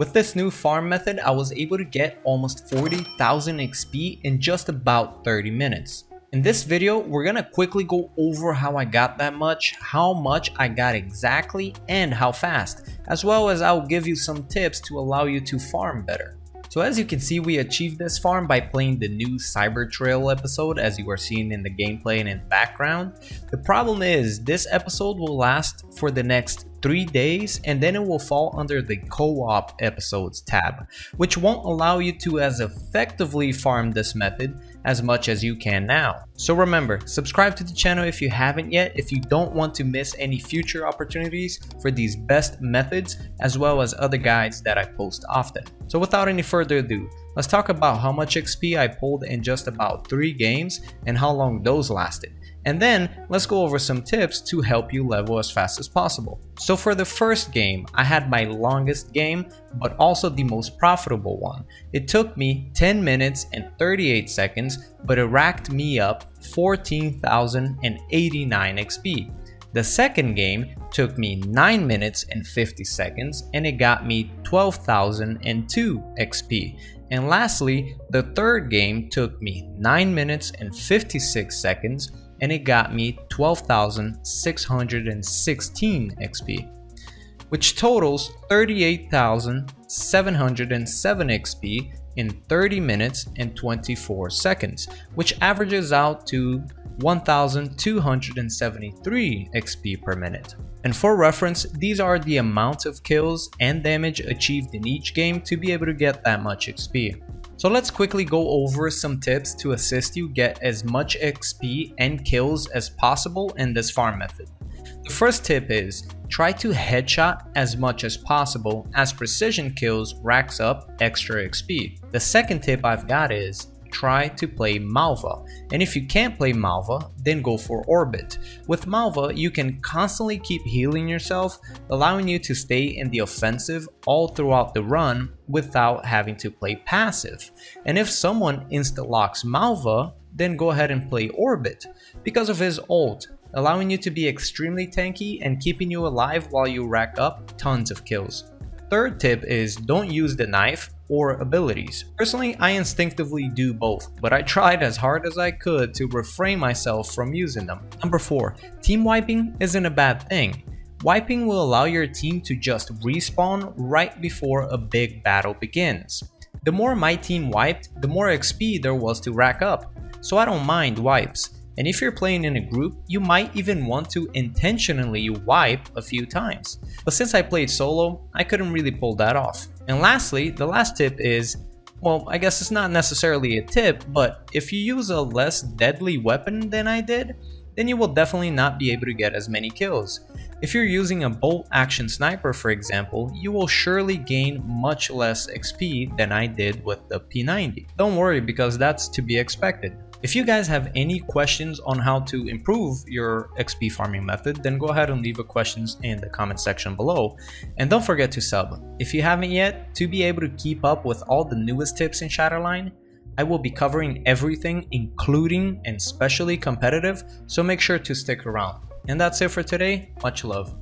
With this new farm method, I was able to get almost 40,000 XP in just about 30 minutes. In this video, we're gonna quickly go over how I got that much, how much I got exactly, and how fast, as well as I'll give you some tips to allow you to farm better. So as you can see, we achieved this farm by playing the new Cyber Trail episode, as you are seeing in the gameplay and in the background. The problem is, this episode will last for the next 3 days, and then it will fall under the co-op episodes tab, which won't allow you to as effectively farm this method as much as you can now. So remember, subscribe to the channel if you haven't yet, if you don't want to miss any future opportunities for these best methods, as well as other guides that I post often. So without any further ado, let's talk about how much XP I pulled in just about 3 games and how long those lasted. And then let's go over some tips to help you level as fast as possible. So for the first game, I had my longest game, but also the most profitable one. It took me 10 minutes and 38 seconds, but it racked me up 14,089 XP. The second game took me 9 minutes and 50 seconds, and it got me 12,002 XP. And lastly, the third game took me 9 minutes and 56 seconds, and it got me 12,616 XP, which totals 38,707 XP in 30 minutes and 24 seconds, which averages out to 1,273 XP per minute. And for reference, these are the amounts of kills and damage achieved in each game to be able to get that much XP. So let's quickly go over some tips to assist you get as much XP and kills as possible in this farm method. The first tip is try to headshot as much as possible, as precision kills racks up extra XP. The second tip I've got is try to play Malva, and if you can't play Malva, then go for Orbit. With Malva, you can constantly keep healing yourself, allowing you to stay in the offensive all throughout the run without having to play passive. And if someone insta-locks Malva, then go ahead and play Orbit because of his ult, allowing you to be extremely tanky and keeping you alive while you rack up tons of kills. Third tip is don't use the knife or abilities. Personally, I instinctively do both, but I tried as hard as I could to refrain myself from using them. Number 4, team wiping isn't a bad thing. Wiping will allow your team to just respawn right before a big battle begins. The more my team wiped, the more XP there was to rack up, so I don't mind wipes. And if you're playing in a group, you might even want to intentionally wipe a few times. But since I played solo, I couldn't really pull that off. And lastly, the last tip is, well, I guess it's not necessarily a tip, but if you use a less deadly weapon than I did, then you will definitely not be able to get as many kills. If you're using a bolt action sniper, for example, you will surely gain much less XP than I did with the P90. Don't worry, because that's to be expected. If you guys have any questions on how to improve your XP farming method, then go ahead and leave a questions in the comment section below. And don't forget to sub if you haven't yet, to be able to keep up with all the newest tips in Shatterline. I will be covering everything, including and especially competitive, so make sure to stick around. And that's it for today. Much love.